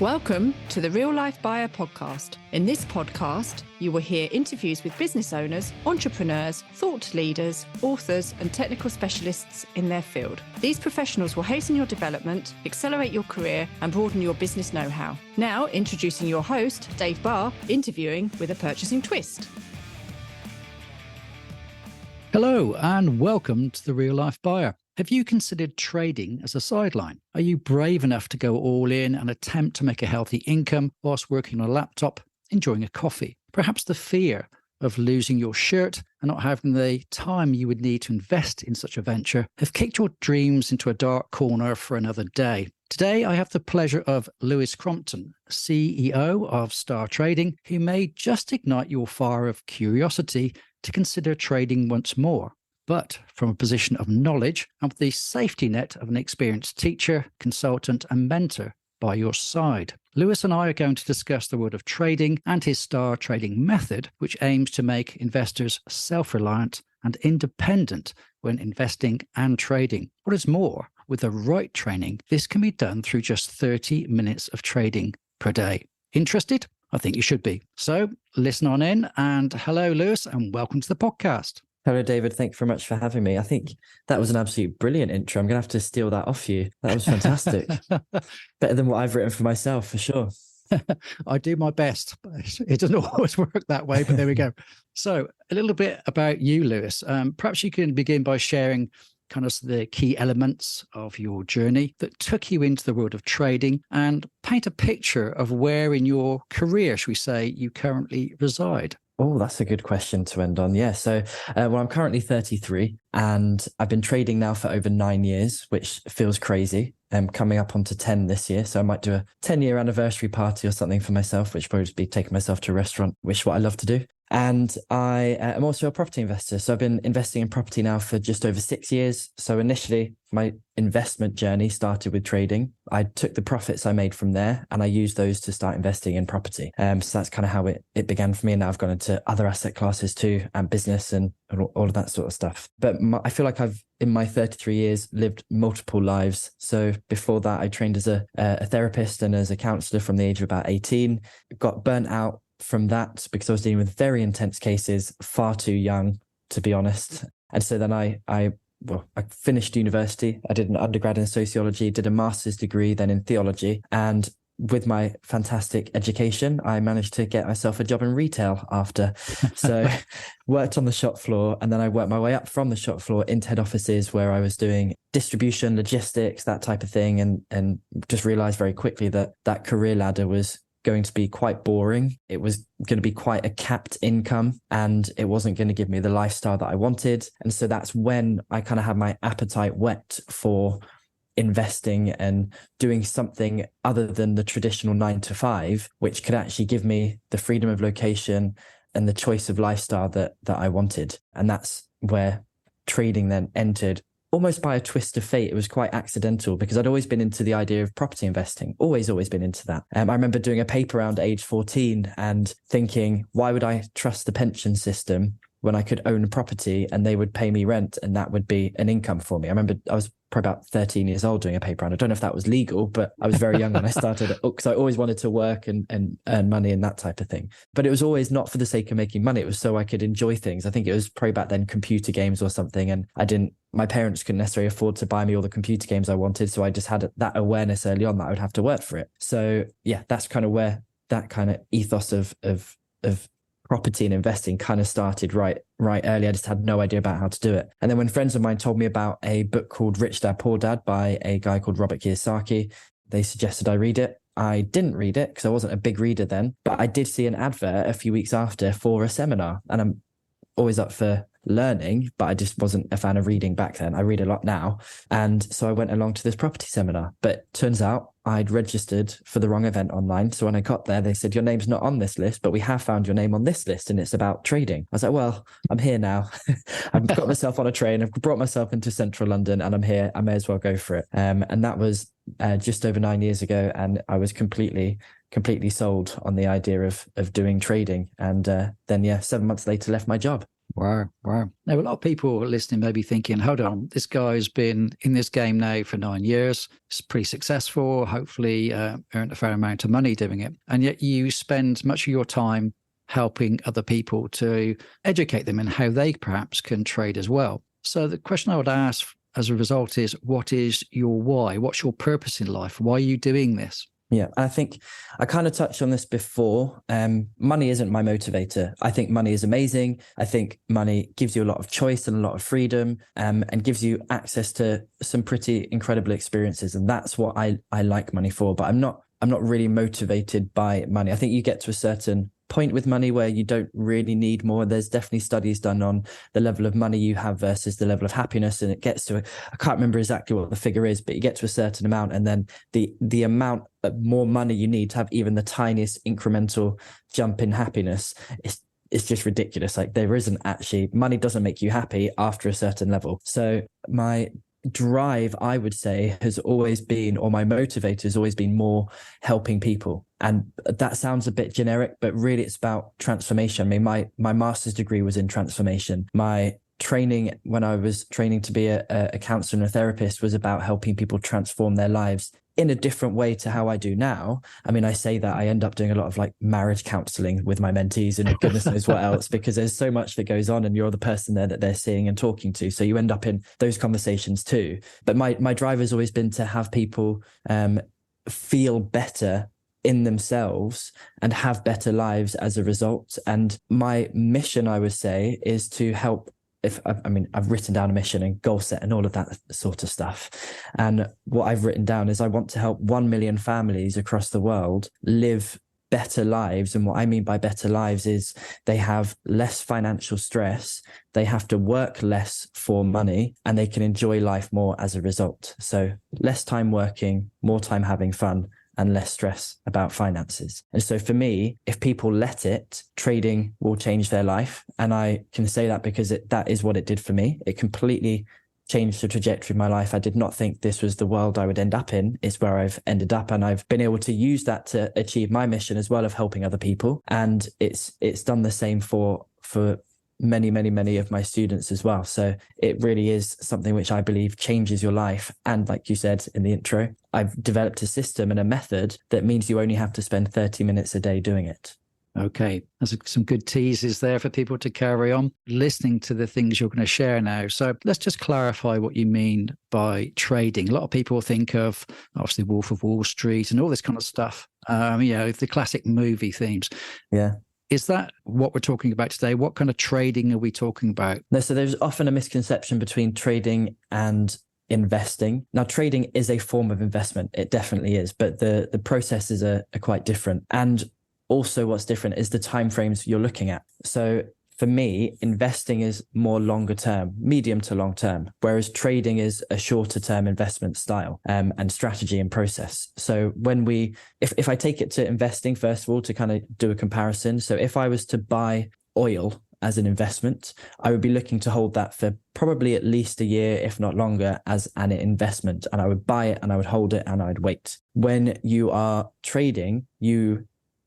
Welcome to the Real Life Buyer podcast. In this podcast, you will hear interviews with business owners, entrepreneurs, thought leaders, authors, and technical specialists in their field. These professionals will hasten your development, accelerate your career, and broaden your business know-how. Now, introducing your host, Dave Barr, interviewing with a purchasing twist. Hello, and welcome to the Real Life Buyer. Have you considered trading as a sideline? Are you brave enough to go all in and attempt to make a healthy income whilst working on a laptop, enjoying a coffee? Perhaps the fear of losing your shirt and not having the time you would need to invest in such a venture have kicked your dreams into a dark corner for another day. Today, I have the pleasure of Lewis Crompton, CEO of Star Trading, who may just ignite your fire of curiosity to consider trading once more, but from a position of knowledge and with the safety net of an experienced teacher, consultant, and mentor by your side. Lewis and I are going to discuss the world of trading and his Star Trading method, which aims to make investors self-reliant and independent when investing and trading. What is more, with the right training, this can be done through just 30 minutes of trading per day. Interested? I think you should be. So listen on in, and hello, Lewis, and welcome to the podcast. Hello, David. Thanks very much for having me. I think that was an absolutely brilliant intro. I'm going to have to steal that off you. That was fantastic. Better than what I've written for myself, for sure. I do my best, but it doesn't always work that way, but there we go. So a little bit about you, Lewis. Perhaps you can begin by sharing kind of the key elements of your journey that took you into the world of trading and paint a picture of where in your career, should we say, you currently reside. Oh, that's a good question to end on. Yeah. So, I'm currently 33 and I've been trading now for over 9 years, which feels crazy. I'm coming up onto 10 this year. So I might do a 10-year anniversary party or something for myself, which would probably be taking myself to a restaurant, which is what I love to do. And I am also a property investor. So I've been investing in property now for just over 6 years. So initially, my investment journey started with trading. I took the profits I made from there and I used those to start investing in property. So that's kind of how it began for me. And now I've gone into other asset classes too, and business and all of that sort of stuff. But I feel like I've, in my 33 years, lived multiple lives. So before that, I trained as a therapist and as a counselor from the age of about 18, got burnt out from that because I was dealing with very intense cases, far too young, to be honest. And so then I finished university. I did an undergrad in sociology, did a master's degree then in theology. And with my fantastic education, I managed to get myself a job in retail after. So worked on the shop floor, and then I worked my way up from the shop floor into head offices where I was doing distribution, logistics, that type of thing. And just realized very quickly that career ladder was going to be quite boring. It was going to be quite a capped income and it wasn't going to give me the lifestyle that I wanted. And so that's when I kind of had my appetite whet for investing and doing something other than the traditional 9 to 5, which could actually give me the freedom of location and the choice of lifestyle that I wanted. And that's where trading then entered. Almost by a twist of fate. It was quite accidental because I'd always been into the idea of property investing, always been into that. I remember doing a paper around age 14 and thinking, why would I trust the pension system when I could own a property and they would pay me rent and that would be an income for me? I remember I was probably about 13 years old doing a paper round. I don't know if that was legal, but I was very young when I started because I always wanted to work and earn money and that type of thing. But it was always not for the sake of making money. It was so I could enjoy things. I think it was probably back then computer games or something. And my parents couldn't necessarily afford to buy me all the computer games I wanted. So I just had that awareness early on that I would have to work for it. So yeah, that's kind of where that kind of ethos of property and investing kind of started right early. I just had no idea about how to do it. And then when friends of mine told me about a book called Rich Dad Poor Dad by a guy called Robert Kiyosaki, they suggested I read it. I didn't read it because I wasn't a big reader then, but I did see an advert a few weeks after for a seminar, and I'm always up for learning, but I just wasn't a fan of reading back then. I read a lot now. And so I went along to this property seminar, but turns out I'd registered for the wrong event online. So when I got there, they said, your name's not on this list, but we have found your name on this list and it's about trading. I was like, well, I'm here now. I've got myself on a train. I've brought myself into central London and I'm here. I may as well go for it. And that was just over 9 years ago. And I was completely sold on the idea of doing trading. And then, 7 months later, left my job. Wow. Wow. Now, a lot of people listening may be thinking, hold on, this guy's been in this game now for 9 years. It's pretty successful, hopefully earned a fair amount of money doing it. And yet you spend much of your time helping other people to educate them in how they perhaps can trade as well. So the question I would ask as a result is, what is your why? What's your purpose in life? Why are you doing this? Yeah, I think I kind of touched on this before. Money isn't my motivator. I think money is amazing. I think money gives you a lot of choice and a lot of freedom, and gives you access to some pretty incredible experiences. And that's what I like money for. But I'm not really motivated by money. I think you get to a certain point with money where you don't really need more. There's definitely studies done on the level of money you have versus the level of happiness, and it gets to I can't remember exactly what the figure is, but you get to a certain amount, and then the amount of more money you need to have even the tiniest incremental jump in happiness it's just ridiculous. Like, there isn't actually, money doesn't make you happy after a certain level. So my drive, I would say, has always been, or my motivator has always been, more helping people. And that sounds a bit generic, but really it's about transformation. I mean, my master's degree was in transformation. My training, when I was training to be a counselor and a therapist, was about helping people transform their lives in a different way to how I do now. I mean, I say that I end up doing a lot of like marriage counseling with my mentees and goodness knows what else, because there's so much that goes on and you're the person there that they're seeing and talking to. So you end up in those conversations too. But my drive has always been to have people feel better in themselves and have better lives as a result. And my mission, I would say, is to help. I've written down a mission and goal set and all of that sort of stuff. And what I've written down is I want to help 1 million families across the world live better lives. And what I mean by better lives is they have less financial stress, they have to work less for money, and they can enjoy life more as a result. So less time working, more time having fun, and less stress about finances. And so for me, if people let it, trading will change their life. And I can say that because that is what it did for me. It completely changed the trajectory of my life. I did not think this was the world I would end up in. It's where I've ended up. And I've been able to use that to achieve my mission as well of helping other people. And it's done the same for many of my students as well. So it really is something which I believe changes your life. And like you said in the intro, I've developed a system and a method that means you only have to spend 30 minutes a day doing it. Okay, there's some good teases there for people to carry on listening to the things you're going to share now. So let's just clarify what you mean by trading. A lot of people think of, obviously, Wolf of Wall Street and all this kind of stuff, the classic movie themes. Yeah. Is that what we're talking about today? What kind of trading are we talking about? No, so there's often a misconception between trading and investing. Now, trading is a form of investment. It definitely is, but the processes are quite different. And also what's different is the timeframes you're looking at. So for me, investing is more longer term, medium to long term, whereas trading is a shorter term investment style and strategy and process. So if I take it to investing, first of all, to kind of do a comparison. So if I was to buy oil as an investment, I would be looking to hold that for probably at least a year, if not longer, as an investment. And I would buy it and I would hold it and I'd wait. When you are trading,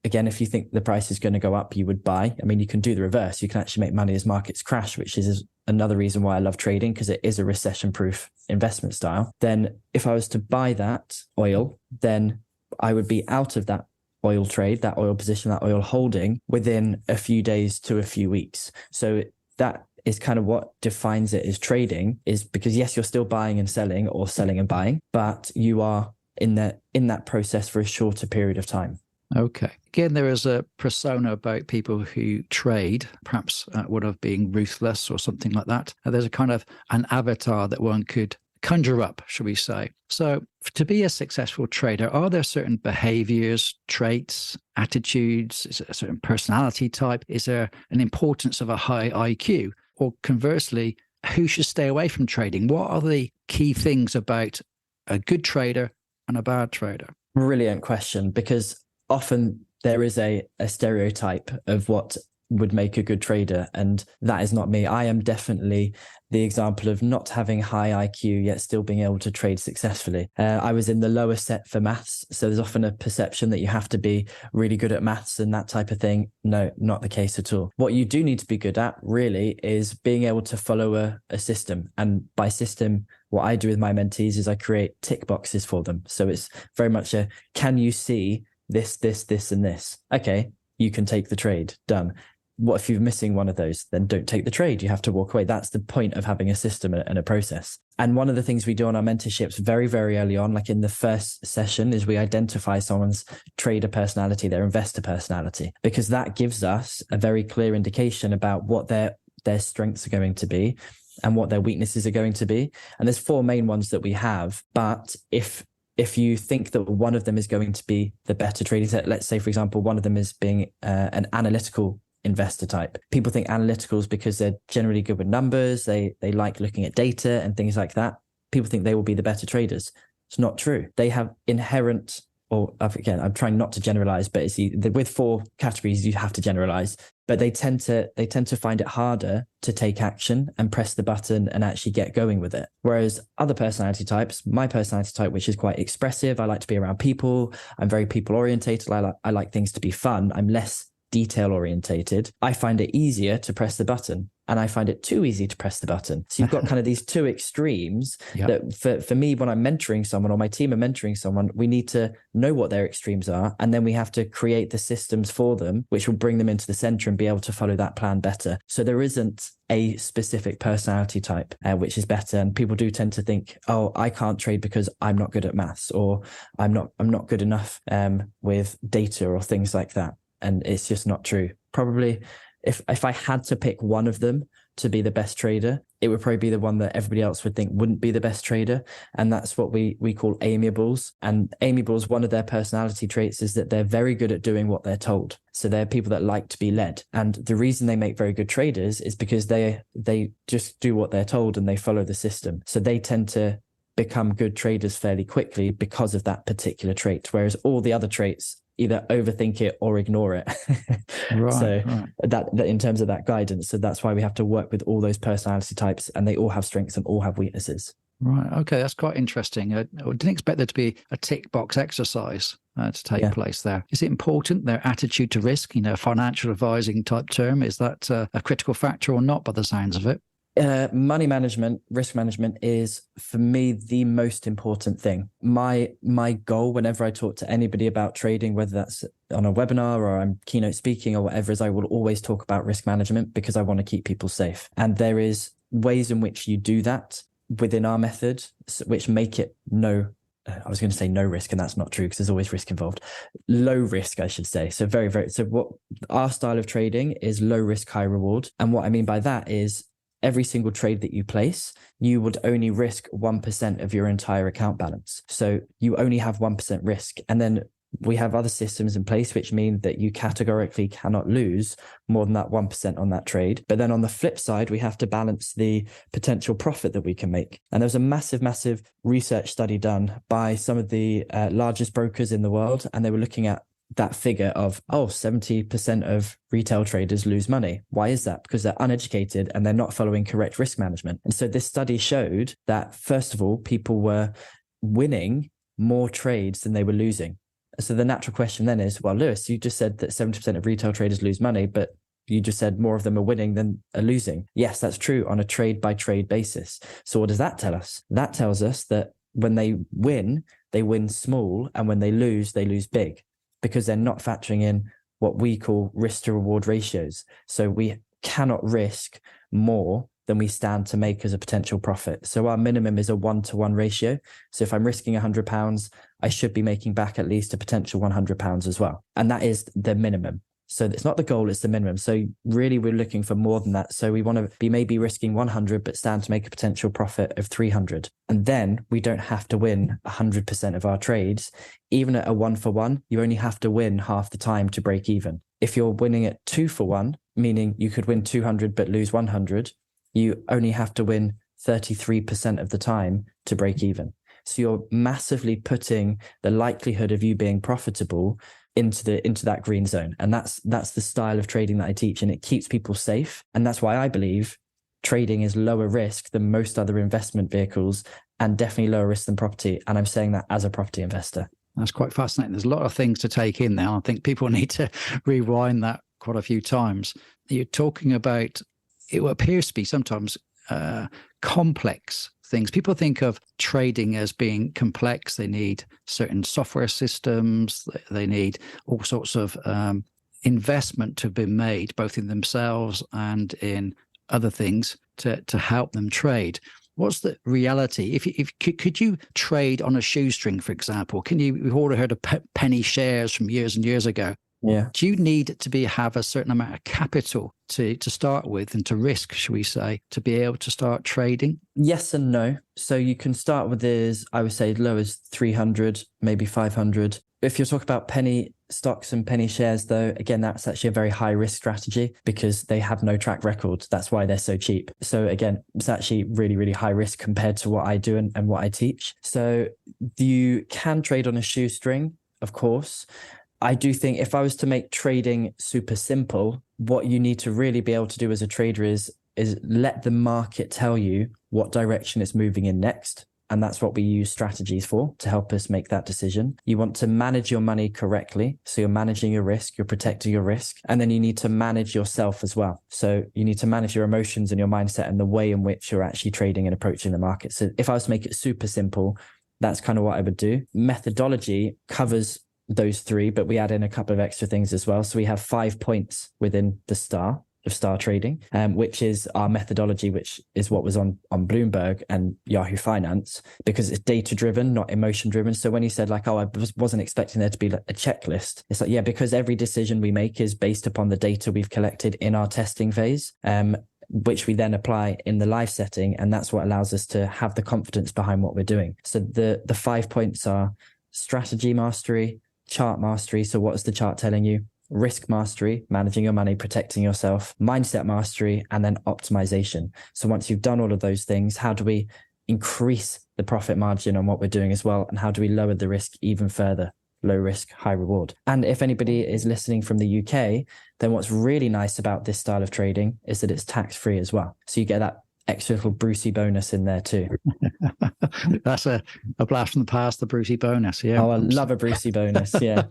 again, if you think the price is going to go up, you would buy. I mean, you can do the reverse. You can actually make money as markets crash, which is another reason why I love trading, because it is a recession-proof investment style. Then if I was to buy that oil, then I would be out of that oil trade, that oil position, that oil holding within a few days to a few weeks. So that is kind of what defines it as trading, is because yes, you're still buying and selling or selling and buying, but you are in that process for a shorter period of time. Okay. Again, there is a persona about people who trade, perhaps one of being ruthless or something like that. There's a kind of an avatar that one could conjure up, shall we say. So to be a successful trader, are there certain behaviors, traits, attitudes? Is it a certain personality type? Is there an importance of a high IQ? Or conversely, who should stay away from trading? What are the key things about a good trader and a bad trader? Brilliant question, because often there is a stereotype of what would make a good trader. And that is not me. I am definitely the example of not having high IQ, yet still being able to trade successfully. I was in the lower set for maths. So there's often a perception that you have to be really good at maths and that type of thing. No, not the case at all. What you do need to be good at really is being able to follow a system. And by system, what I do with my mentees is I create tick boxes for them. So it's very much can you see this, and this? Okay, you can take the trade. Done. What if you're missing one of those? Then don't take the trade. You have to walk away. That's the point of having a system and a process. And one of the things we do on our mentorships very, very early on, like in the first session, is we identify someone's trader personality, their investor personality, because that gives us a very clear indication about what their strengths are going to be and what their weaknesses are going to be. And there's 4 main ones that we have. But if you think that one of them is going to be the better trader, let's say, for example, one of them is being an analytical investor type. People think analyticals because they're generally good with numbers. They like looking at data and things like that. People think they will be the better traders. It's not true. They have inherent, or again, I'm trying not to generalize, but it's with 4 categories, you have to generalize, but they tend to find it harder to take action and press the button and actually get going with it. Whereas other personality types, my personality type, which is quite expressive, I like to be around people. I'm very people orientated. I like things to be fun. I'm less detail orientated. I find it easier to press the button, and I find it too easy to press the button. So you've got kind of these 2 extremes. Yep. That for me, when I'm mentoring someone or my team are mentoring someone, we need to know what their extremes are, and then we have to create the systems for them, which will bring them into the center and be able to follow that plan better. So there isn't a specific personality type which is better. And people do tend to think, oh, I can't trade because I'm not good at maths, or I'm not good enough with data or things like that. And it's just not true. Probably if I had to pick one of them to be the best trader, it would probably be the one that everybody else would think wouldn't be the best trader. And that's what we call amiables. And amiables, one of their personality traits is that they're very good at doing what they're told. So they're people that like to be led. And the reason they make very good traders is because they just do what they're told and they follow the system. So they tend to become good traders fairly quickly because of that particular trait. Whereas all the other traits either overthink it or ignore it. Right. That in terms of that guidance. So that's why we have to work with all those personality types, and they all have strengths and all have weaknesses. Right. Okay. That's quite interesting. I didn't expect there to be a tick box exercise to take place there. Is it important, their attitude to risk, financial advising type term? Is that a critical factor or not by the sounds of it? Money management, risk management is, for me, the most important thing. My goal whenever I talk to anybody about trading, whether that's on a webinar or I'm keynote speaking or whatever, is I will always talk about risk management because I want to keep people safe. And there is ways in which you do that within our method, which make it I was going to say no risk, and that's not true because there's always risk involved. Low risk, I should say. So so what our style of trading is low risk, high reward. And what I mean by that is, every single trade that you place, you would only risk 1% of your entire account balance. So you only have 1% risk. And then we have other systems in place, which mean that you categorically cannot lose more than that 1% on that trade. But then on the flip side, we have to balance the potential profit that we can make. And there was a massive, massive research study done by some of the largest brokers in the world. And they were looking at that figure of, 70% of retail traders lose money. Why is that? Because they're uneducated and they're not following correct risk management. And so this study showed that, first of all, people were winning more trades than they were losing. So the natural question then is, well, Lewis, you just said that 70% of retail traders lose money, but you just said more of them are winning than are losing. Yes, that's true on a trade by trade basis. So what does that tell us? That tells us that when they win small, and when they lose big, because they're not factoring in what we call risk to reward ratios. So we cannot risk more than we stand to make as a potential profit. So our minimum is a 1-to-1 ratio. So if I'm risking £100, I should be making back at least a potential £100 as well. And that is the minimum. So it's not the goal, it's the minimum. So really we're looking for more than that. So we want to be maybe risking 100, but stand to make a potential profit of 300. And then we don't have to win 100% of our trades. Even at a 1-for-1, you only have to win half the time to break even. If you're winning at 2-for-1, meaning you could win 200 but lose 100, you only have to win 33% of the time to break even. So you're massively putting the likelihood of you being profitable into that green zone. And that's the style of trading that I teach, and it keeps people safe. And that's why I believe trading is lower risk than most other investment vehicles, and definitely lower risk than property. And I'm saying that as a property investor. That's quite fascinating. There's a lot of things to take in there. I think people need to rewind that quite a few times. You're talking about, it appears to be sometimes complex things. People think of trading as being complex. They need certain software systems. They need all sorts of investment to be made, both in themselves and in other things to help them trade. What's the reality? Could you trade on a shoestring, for example? We've already heard of penny shares from years and years ago. Yeah. Do you need to have a certain amount of capital to start with, and to risk, should we say, to be able to start trading? Yes and no. So you can start with I would say, low as 300, maybe 500. If you're talking about penny stocks and penny shares, though, again, that's actually a very high risk strategy because they have no track record. That's why they're so cheap. So again, it's actually really, really high risk compared to what I do and what I teach. So you can trade on a shoestring, of course. I do think if I was to make trading super simple, what you need to really be able to do as a trader is let the market tell you what direction it's moving in next. And that's what we use strategies for, to help us make that decision. You want to manage your money correctly. So you're managing your risk, you're protecting your risk. And then you need to manage yourself as well. So you need to manage your emotions and your mindset and the way in which you're actually trading and approaching the market. So if I was to make it super simple, that's kind of what I would do. Methodology covers those three, but we add in a couple of extra things as well. So we have 5 points within the STAR of STAR trading, which is our methodology, which is what was on Bloomberg and Yahoo Finance, because it's data driven, not emotion driven. So when you said like, oh, I wasn't expecting there to be like a checklist, it's like, yeah, because every decision we make is based upon the data we've collected in our testing phase, which we then apply in the live setting. And that's what allows us to have the confidence behind what we're doing. So the 5 points are strategy mastery, chart mastery. So what is the chart telling you? Risk mastery, managing your money, protecting yourself, mindset mastery, and then optimization. So once you've done all of those things, how do we increase the profit margin on what we're doing as well? And how do we lower the risk even further? Low risk, high reward. And if anybody is listening from the UK, then what's really nice about this style of trading is that it's tax free as well. So you get that extra little Brucey bonus in there too. That's a blast from the past, the Brucey bonus. Yeah. Oh, I love a Brucey bonus. Yeah.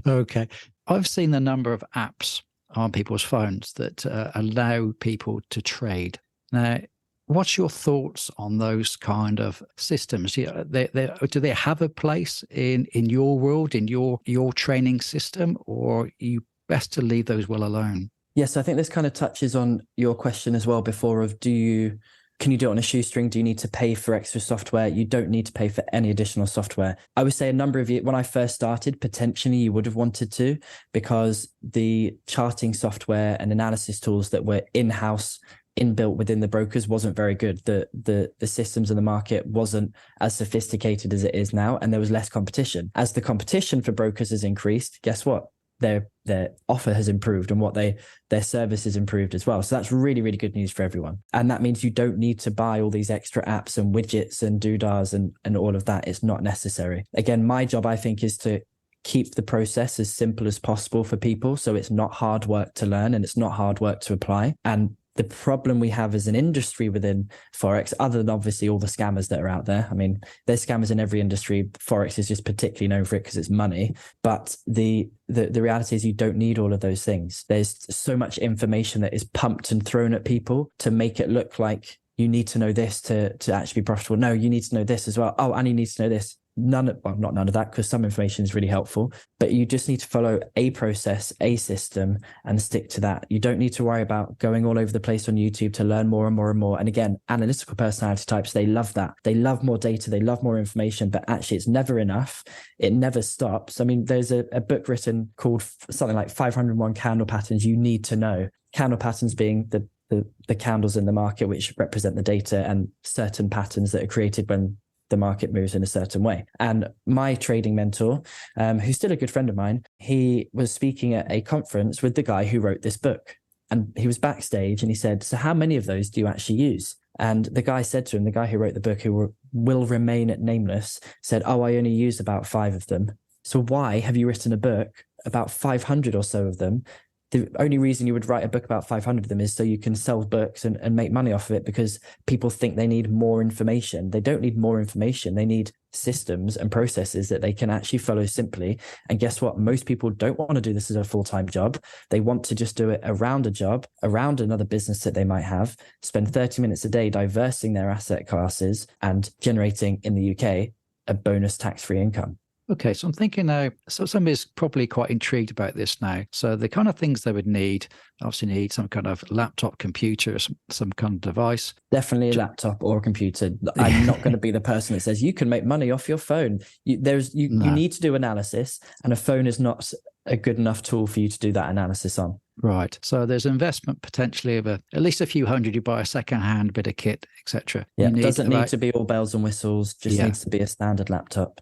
Okay. I've seen the number of apps on people's phones that allow people to trade. Now, what's your thoughts on those kind of systems? Do they have a place in your world, in your training system, or are you best to leave those well alone? Yes, I think this kind of touches on your question as well before of can you do it on a shoestring? Do you need to pay for extra software? You don't need to pay for any additional software. I would say a number of years, when I first started, potentially you would have wanted to, because the charting software and analysis tools that were in-house, inbuilt within the brokers wasn't very good. The systems in the market wasn't as sophisticated as it is now, and there was less competition. As the competition for brokers has increased, guess what? Their offer has improved, and their service has improved as well. So that's really, really good news for everyone. And that means you don't need to buy all these extra apps and widgets and doodahs and all of that. It's not necessary. Again, my job, I think, is to keep the process as simple as possible for people. So it's not hard work to learn and it's not hard work to apply. And the problem we have as an industry within Forex, other than obviously all the scammers that are out there. I mean, there's scammers in every industry. Forex is just particularly known for it because it's money. But the reality is you don't need all of those things. There's so much information that is pumped and thrown at people to make it look like you need to know this to actually be profitable. No, you need to know this as well. Oh, and you need to know this. Not none of that, because some information is really helpful, but you just need to follow a process, a system, and stick to that. You don't need to worry about going all over the place on YouTube to learn more and more and more. And again, analytical personality types, they love that. They love more data, they love more information, but actually it's never enough. It never stops. I mean, there's a book written called something like 501 Candle Patterns You Need to Know. Candle patterns being the candles in the market, which represent the data, and certain patterns that are created when the market moves in a certain way. And my trading mentor, who's still a good friend of mine, he was speaking at a conference with the guy who wrote this book. And he was backstage and he said, so how many of those do you actually use? And the guy said to him, the guy who wrote the book, who will remain nameless, said, "Oh, I only used about 5 of them. So why have you written a book about 500 or so of them? The only reason you would write a book about 500 of them is so you can sell books and make money off of it, because people think they need more information. They don't need more information. They need systems and processes that they can actually follow simply. And guess what? Most people don't want to do this as a full-time job. They want to just do it around a job, around another business that they might have, spend 30 minutes a day diversing their asset classes and generating in the UK a bonus tax-free income." Okay, so I'm thinking now, so somebody's probably quite intrigued about this now. So the kind of things they would need, obviously need some kind of laptop, computer, some kind of device. Definitely a laptop or a computer. I'm not going to be the person that says you can make money off your phone. You need to do analysis, and a phone is not a good enough tool for you to do that analysis on. Right. So there's investment potentially of at least a few hundred. You buy a second-hand bit of kit, etc. Yeah, it doesn't need to be all bells and whistles. Just needs to be a standard laptop.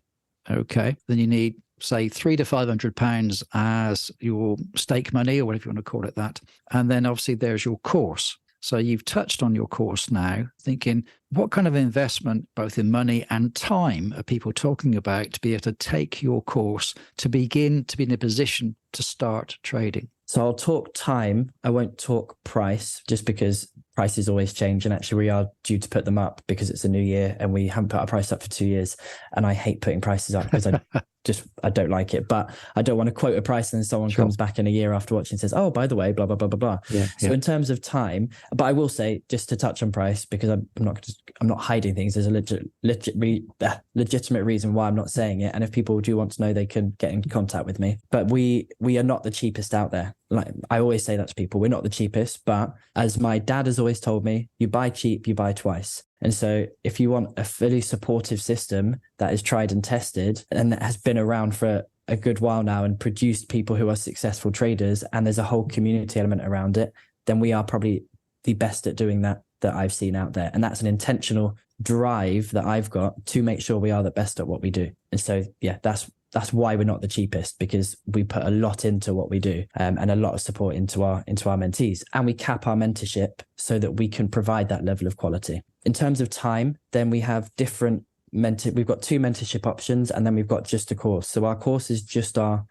Okay. Then you need, say, £300 to £500 as your stake money, or whatever you want to call it that. And then obviously there's your course. So you've touched on your course now, thinking what kind of investment, both in money and time, are people talking about to be able to take your course to begin to be in a position to start trading? So I'll talk time. I won't talk price, just because prices always change. And actually we are due to put them up because it's a new year and we haven't put our price up for 2 years. And I hate putting prices up because I don't like it. But I don't want to quote a price and then someone comes back in a year after watching and says, "Oh, by the way, blah, blah, blah, blah, blah." So in terms of time, but I will say, just to touch on price, because I'm not hiding things. There's a legitimate reason why I'm not saying it. And if people do want to know, they can get in contact with me. But we are not the cheapest out there. Like I always say that to people, we're not the cheapest, but as my dad has always told me, you buy cheap, you buy twice. And so if you want a fully supportive system that is tried and tested and that has been around for a good while now and produced people who are successful traders, and there's a whole community element around it, then we are probably the best at doing that I've seen out there. And that's an intentional drive that I've got to make sure we are the best at what we do. And so, yeah, that's why we're not the cheapest, because we put a lot into what we do, and a lot of support into our mentees, and we cap our mentorship so that we can provide that level of quality. In terms of time, then we have different we've got 2 mentorship options, and then we've got just a course. So our course is just our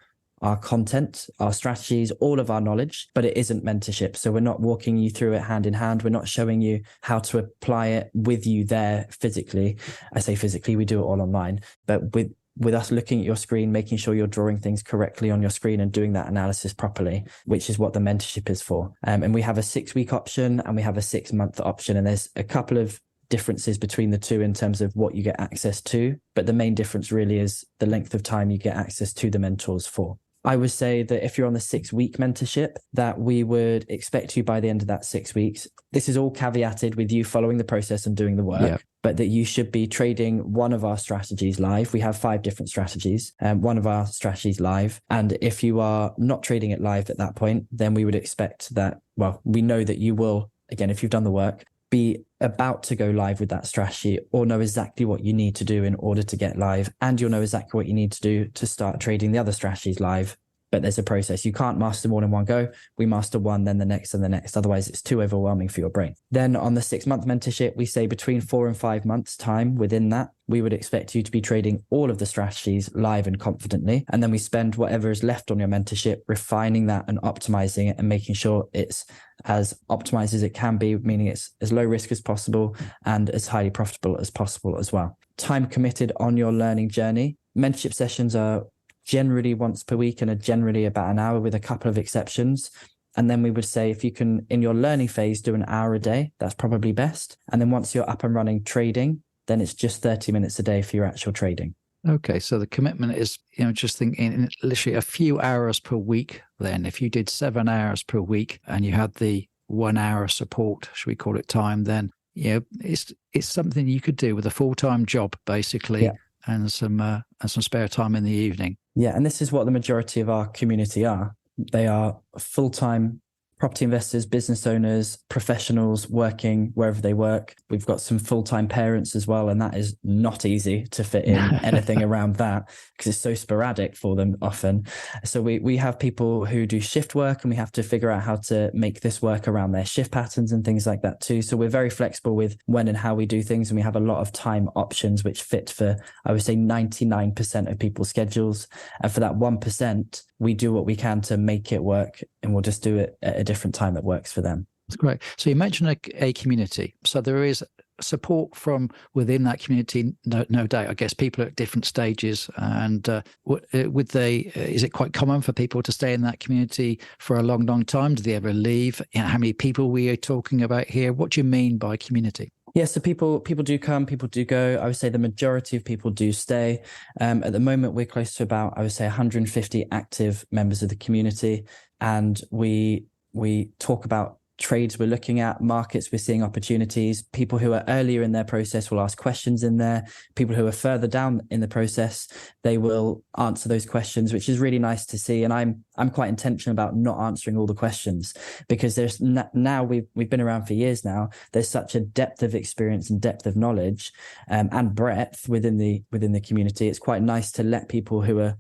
content, our strategies, all of our knowledge, but it isn't mentorship. So we're not walking you through it hand in hand. We're not showing you how to apply it with you there physically. I say physically, we do it all online, but with us looking at your screen, making sure you're drawing things correctly on your screen and doing that analysis properly, which is what the mentorship is for. And we have a 6-week option and we have a 6-month option. And there's a couple of differences between the two in terms of what you get access to. But the main difference really is the length of time you get access to the mentors for. I would say that if you're on the 6-week mentorship, that we would expect you by the end of that 6 weeks. This is all caveated with you following the process and doing the work, but that you should be trading one of our strategies live. We have 5 different strategies, one of our strategies live. And if you are not trading it live at that point, then we would expect that, well, we know that you will, again, if you've done the work, be about to go live with that strategy, or know exactly what you need to do in order to get live. And you'll know exactly what you need to do to start trading the other strategies live. But there's a process. You can't master them all in one go. We master one, then the next and the next. Otherwise, it's too overwhelming for your brain. Then on the 6-month mentorship, we say between 4 and 5 months time within that, we would expect you to be trading all of the strategies live and confidently. And then we spend whatever is left on your mentorship refining that and optimizing it and making sure it's as optimized as it can be, meaning it's as low risk as possible and as highly profitable as possible as well. Time committed on your learning journey. Mentorship sessions are generally once per week and are generally about an hour with a couple of exceptions. And then we would say if you can, in your learning phase, do an hour a day, that's probably best. And then once you're up and running trading, then it's just 30 minutes a day for your actual trading. Okay, so the commitment is, just thinking literally a few hours per week. Then if you did 7 hours per week and you had the 1 hour support, should we call it time, then it's something you could do with a full-time job, basically, and some spare time in the evening. Yeah, and this is what the majority of our community are. They are full-time property investors, business owners, professionals working wherever they work. We've got some full-time parents as well, and that is not easy to fit in anything around that because it's so sporadic for them often. So we have people who do shift work, and we have to figure out how to make this work around their shift patterns and things like that too. So we're very flexible with when and how we do things, and we have a lot of time options which fit for, I would say, 99% of people's schedules. And for that 1%, we do what we can to make it work, and we'll just do it at a different time that works for them. That's great. So you mentioned a community. So there is support from within that community, no doubt. I guess people are at different stages. And is it quite common for people to stay in that community for a long, long time? Do they ever leave? How many people we are talking about here? What do you mean by community? Yeah, so people do come, people do go. I would say the majority of people do stay. At the moment, we're close to about, I would say, 150 active members of the community. And we talk about trades we're looking at, markets we're seeing opportunities. People who are earlier in their process will ask questions in there. People who are further down in the process, they will answer those questions, which is really nice to see. And I'm quite intentional about not answering all the questions, because there's now we've been around for years now. There's such a depth of experience and depth of knowledge and breadth within the community. It's quite nice to let people who are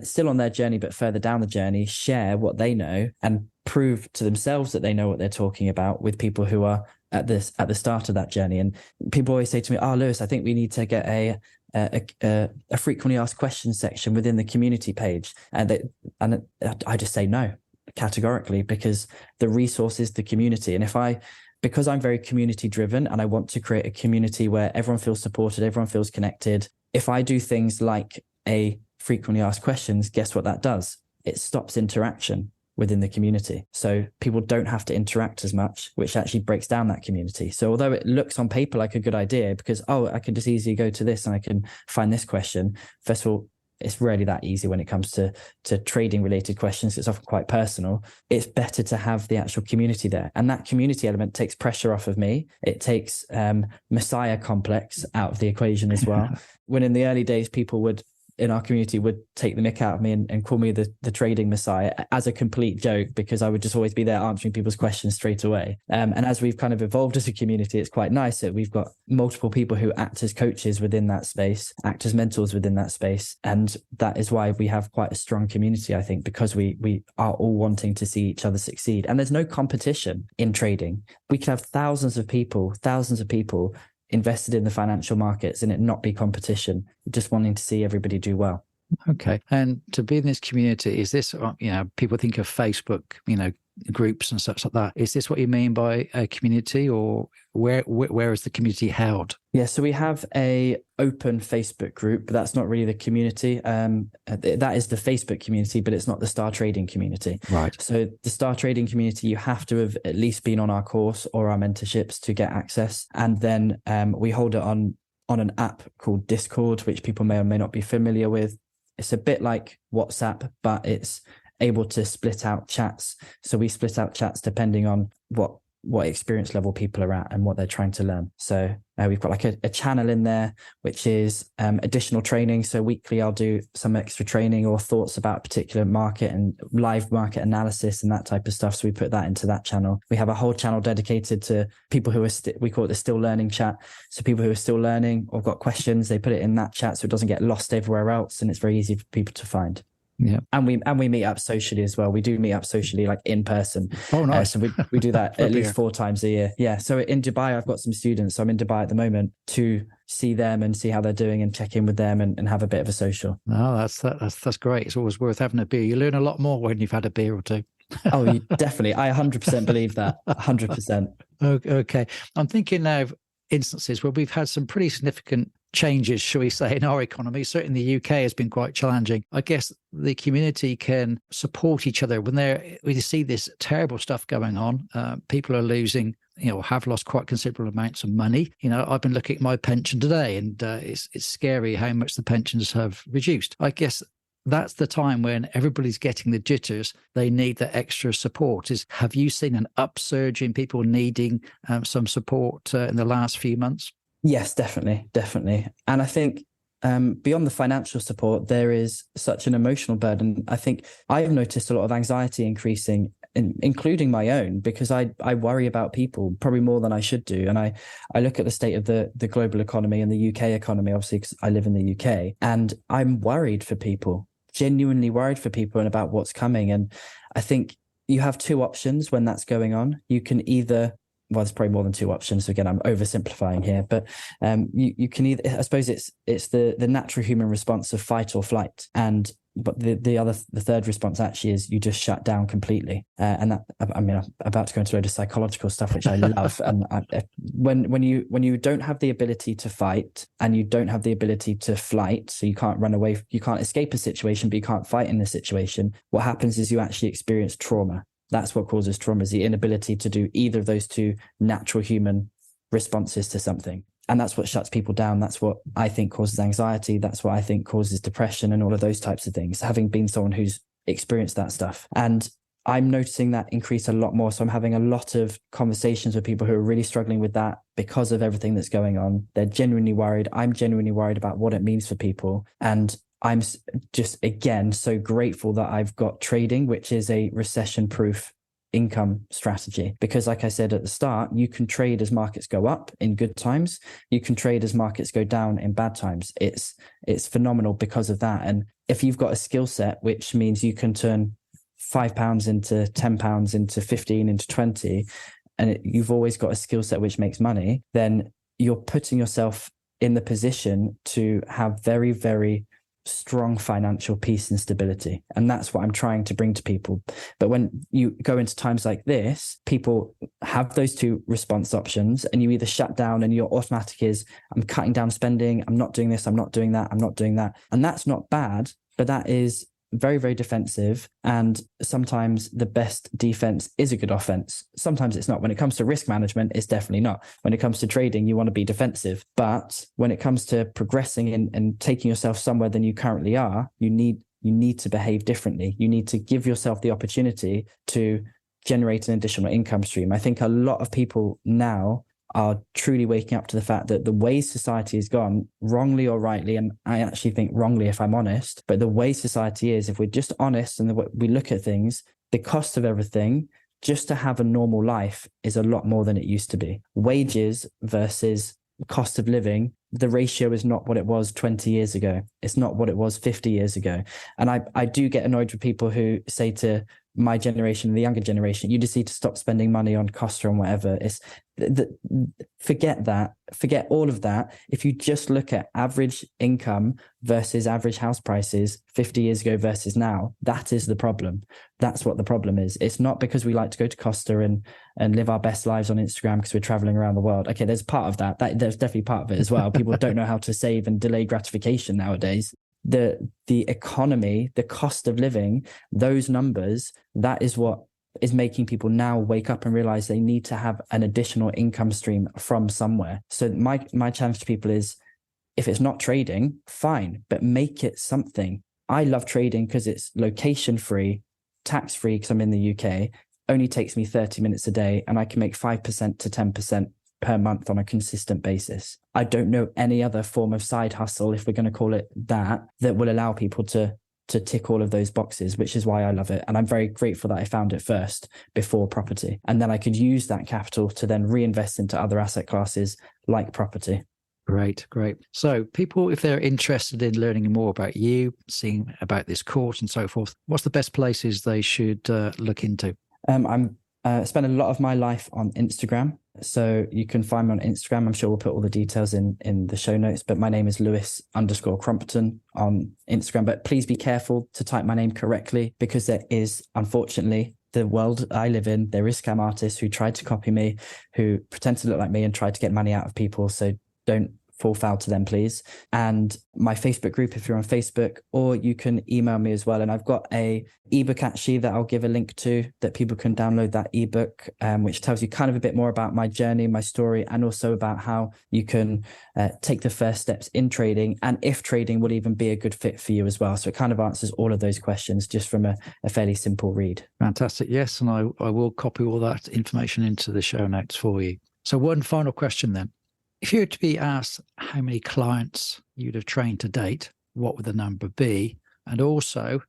still on their journey but further down the journey share what they know and prove to themselves that they know what they're talking about with people who are at the start of that journey. And people always say to me, "Oh, Lewis, I think we need to get a frequently asked questions section within the community page." And I just say no categorically, because the resource is the community. And because I'm very community driven and I want to create a community where everyone feels supported, everyone feels connected. If I do things like a frequently asked questions, guess what that does? It stops interaction within the community. So people don't have to interact as much, which actually breaks down that community. So although it looks on paper like a good idea, because, I can just easily go to this and I can find this question. First of all, it's rarely that easy when it comes to trading related questions. It's often quite personal. It's better to have the actual community there. And that community element takes pressure off of me. It takes Messiah complex out of the equation as well. When in the early days, people in our community would take the mick out of me and call me the trading messiah as a complete joke, because I would just always be there answering people's questions straight away. And as we've kind of evolved as a community, it's quite nice that we've got multiple people who act as coaches within that space, act as mentors within that space. And that is why we have quite a strong community, I think, because we are all wanting to see each other succeed. And there's no competition in trading. We could have thousands of people invested in the financial markets and it not be competition, just wanting to see everybody do well. Okay. And to be in this community, is this, people think of Facebook, groups and such like that. Is this what you mean by a community, or where is the community held? Yeah, so we have a open Facebook group, but that's not really the community. That is the Facebook community, but it's not the Star Trading community. Right. So the Star Trading community, you have to have at least been on our course or our mentorships to get access. And then we hold it on an app called Discord, which people may or may not be familiar with. It's a bit like WhatsApp, but it's able to split out chats. So we split out chats depending on what experience level people are at and what they're trying to learn. So we've got like a channel in there, which is additional training. So weekly, I'll do some extra training or thoughts about a particular market and live market analysis and that type of stuff. So we put that into that channel. We have a whole channel dedicated to people who are, we call it the still learning chat. So people who are still learning or got questions, they put it in that chat so it doesn't get lost everywhere else. And it's very easy for people to find. Yeah. And we meet up socially as well. We do meet up socially, like in person. Oh, nice. So we do that at least 4 times a year. Yeah. So in Dubai, I've got some students. So I'm in Dubai at the moment to see them and see how they're doing and check in with them and have a bit of a social. Oh, that's great. It's always worth having a beer. You learn a lot more when you've had a beer or two. Oh, definitely. I 100% believe that. 100%. Okay. I'm thinking now of instances where we've had some pretty significant changes, shall we say, in our economy. Certainly the UK has been quite challenging. I guess the community can support each other when we see this terrible stuff going on. People are losing, have lost quite considerable amounts of money. I've been looking at my pension today, and it's scary how much the pensions have reduced. I guess that's the time when everybody's getting the jitters. They need that extra support. Have you seen an upsurge in people needing some support in the last few months? Yes, definitely. And I think beyond the financial support, there is such an emotional burden. I think I've noticed a lot of anxiety increasing including my own, because I worry about people probably more than I should do. And I look at the state of the global economy and the UK economy, obviously, because I live in the UK, and I'm worried for people, genuinely worried for people and about what's coming. And I think you have two options when that's going on. You can either, well, there's probably more than two options. So again, I'm oversimplifying here, but you can either, I suppose it's the natural human response of fight or flight. But the third response actually is you just shut down completely. And that, I mean, I'm about to go into a load of psychological stuff, which I love. And when you don't have the ability to fight and you don't have the ability to flight, so you can't run away, you can't escape a situation, but you can't fight in a situation, what happens is you actually experience trauma. That's what causes trauma, is the inability to do either of those two natural human responses to something. And that's what shuts people down. That's what I think causes anxiety. That's what I think causes depression and all of those types of things, having been someone who's experienced that stuff. And I'm noticing that increase a lot more. So I'm having a lot of conversations with people who are really struggling with that because of everything that's going on. They're genuinely worried. I'm genuinely worried about what it means for people. And I'm just, again, so grateful that I've got trading, which is a recession-proof income strategy, because like I said at the start, you can trade as markets go up in good times, you can trade as markets go down in bad times. It's phenomenal because of that. And if you've got a skill set which means you can turn £5 into £10 into 15 into 20, and you've always got a skill set which makes money, then you're putting yourself in the position to have very, very strong financial peace and stability. And that's what I'm trying to bring to people. But when you go into times like this, people have those two response options, and you either shut down and your automatic is, I'm cutting down spending, I'm not doing this, I'm not doing that, I'm not doing that. And that's not bad, but that is very, very defensive. And sometimes the best defense is a good offense. Sometimes it's not. When it comes to risk management, it's definitely not. When it comes to trading, you want to be defensive. But when it comes to progressing and taking yourself somewhere than you currently are, you need to behave differently. You need to give yourself the opportunity to generate an additional income stream. I think a lot of people now are truly waking up to the fact that the way society has gone, wrongly or rightly, and I actually think wrongly if I'm honest, but the way society is, if we're just honest and the way we look at things, the cost of everything just to have a normal life is a lot more than it used to be. Wages versus cost of living, the ratio is not what it was 20 years ago. It's not what it was 50 years ago. And I do get annoyed with people who say to my generation, the younger generation, you just need to stop spending money on Costa and whatever. Forget that. Forget all of that. If you just look at average income versus average house prices 50 years ago versus now, that is the problem. That's what the problem is. It's not because we like to go to Costa and live our best lives on Instagram because we're traveling around the world. Okay, there's part of that. There's definitely part of it as well. People don't know how to save and delay gratification nowadays. The economy, the cost of living, those numbers, that is what is making people now wake up and realize they need to have an additional income stream from somewhere. So my challenge to people is, if it's not trading, fine, but make it something. I love trading because it's location free, tax free because I'm in the UK, only takes me 30 minutes a day, and I can make 5% to 10% per month on a consistent basis. I don't know any other form of side hustle, if we're going to call it that will allow people to tick all of those boxes, which is why I love it. And I'm very grateful that I found it first before property. And then I could use that capital to then reinvest into other asset classes like property. Great. So people, if they're interested in learning more about you, seeing about this course and so forth, what's the best places they should look into? I spend a lot of my life on Instagram. So you can find me on Instagram. I'm sure we'll put all the details in the show notes, but my name is Lewis_Crompton on Instagram. But please be careful to type my name correctly, because there is, unfortunately, the world I live in, there is scam artists who tried to copy me, who pretend to look like me and try to get money out of people. So don't fall foul to them, please. And my Facebook group, if you're on Facebook, or you can email me as well. And I've got a ebook actually that I'll give a link to, that people can download that ebook, which tells you kind of a bit more about my journey, my story, and also about how you can take the first steps in trading, and if trading will even be a good fit for you as well. So it kind of answers all of those questions just from a fairly simple read. Fantastic. Yes. And I will copy all that information into the show notes for you. So one final question then. If you were to be asked how many clients you'd have trained to date, what would the number be? And also,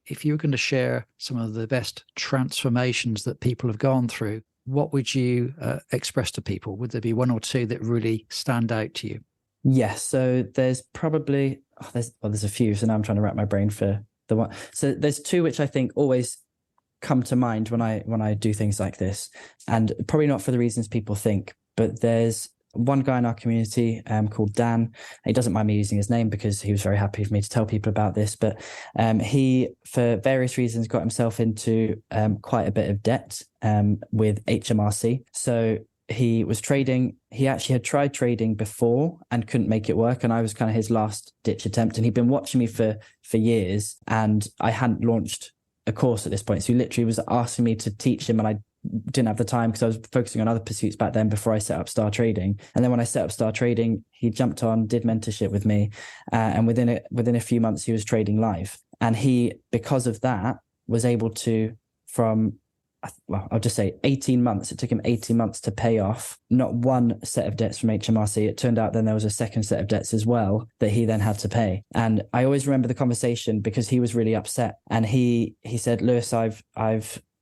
if you were going to share some of the best transformations that people have gone through, what would you express to people? Would there be one or two that really stand out to you? Yes. So there's probably, there's a few. So now I'm trying to wrap my brain for the one. So there's two which I think always come to mind when I do things like this, and probably not for the reasons people think, but there's one guy in our community called Dan. He doesn't mind me using his name because he was very happy for me to tell people about this, but he, for various reasons, got himself into quite a bit of debt with HMRC. So he was trading. He actually had tried trading before and couldn't make it work. And I was kind of his last ditch attempt. And he'd been watching me for years, and I hadn't launched a course at this point. So he literally was asking me to teach him, and I didn't have the time because I was focusing on other pursuits back then before I set up Star Trading. And then when I set up Star Trading, he jumped on, did mentorship with me. And within a few months, he was trading live. And he, because of that, was able to, I'll just say 18 months. It took him 18 months to pay off not one set of debts from HMRC. It turned out then there was a second set of debts as well that he then had to pay. And I always remember the conversation because he was really upset. And he said, Lewis, I've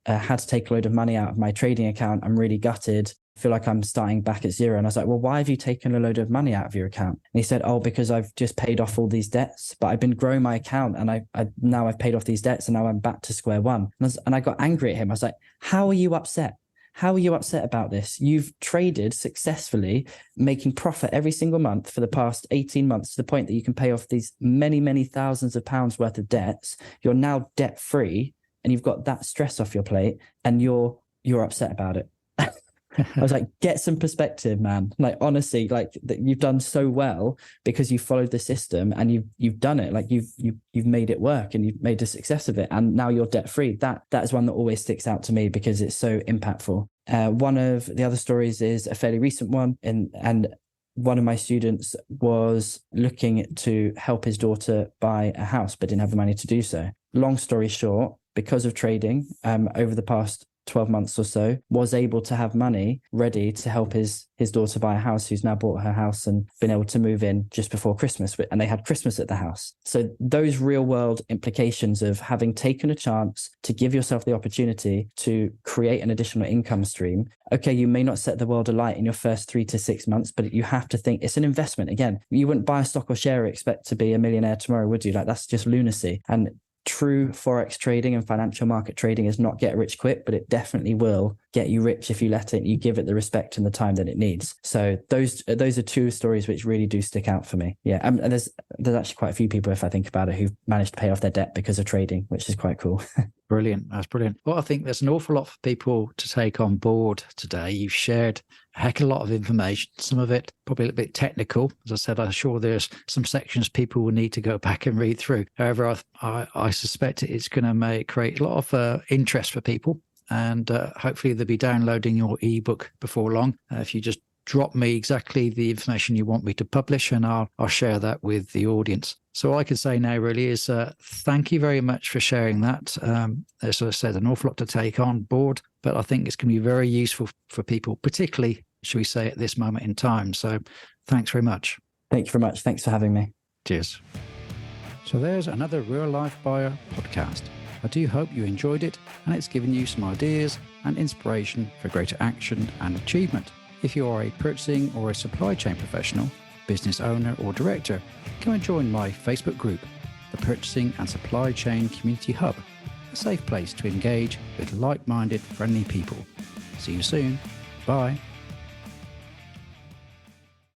had to take a load of money out of my trading account. I'm really gutted. I feel like I'm starting back at zero. And I was like, well, why have you taken a load of money out of your account? And he said, oh, because I've just paid off all these debts, but I've been growing my account, and now I've paid off these debts, and now I'm back to square one. And I got angry at him. I was like, how are you upset? How are you upset about this? You've traded successfully, making profit every single month for the past 18 months to the point that you can pay off these many, many thousands of pounds worth of debts. You're now debt free, and you've got that stress off your plate, and you're upset about it. I was like, get some perspective, man. Like, honestly, like you've done so well because you followed the system and you've done it. Like you've made it work and you've made a success of it. And now you're debt free. That is one that always sticks out to me because it's so impactful. One of the other stories is a fairly recent one. And one of my students was looking to help his daughter buy a house, but didn't have the money to do so. Long story short, because of trading over the past 12 months or so, was able to have money ready to help his daughter buy a house, who's now bought her house and been able to move in just before Christmas. And they had Christmas at the house. So those real world implications of having taken a chance to give yourself the opportunity to create an additional income stream. Okay, you may not set the world alight in your first 3 to 6 months, but you have to think it's an investment. Again, you wouldn't buy a stock or share and expect to be a millionaire tomorrow, would you? Like, that's just lunacy. And true Forex trading and financial market trading is not get rich quick, but it definitely will get you rich if you you give it the respect and the time that it needs. So those are two stories which really do stick out for me. Yeah. And there's actually quite a few people, if I think about it, who've managed to pay off their debt because of trading, which is quite cool. Brilliant. That's brilliant. Well, I think there's an awful lot for people to take on board today. You've shared a heck of a lot of information, some of it probably a little bit technical. As I said, I'm sure there's some sections people will need to go back and read through. However, I suspect it's going to create a lot of interest for people, and hopefully they'll be downloading your ebook before long. If you just drop me exactly the information you want me to publish, and I'll share that with the audience. So all I can say now really is thank you very much for sharing that. As I said, an awful lot to take on board, but I think it's going to be very useful for people, particularly, should we say, at this moment in time. So thanks very much. Thank you very much. Thanks for having me. Cheers. So there's another Real Life Buyer podcast. I do hope you enjoyed it and it's given you some ideas and inspiration for greater action and achievement. If you are a purchasing or a supply chain professional, business owner or director, come and join my Facebook group, the Purchasing and Supply Chain Community Hub, a safe place to engage with like-minded, friendly people. See you soon. Bye.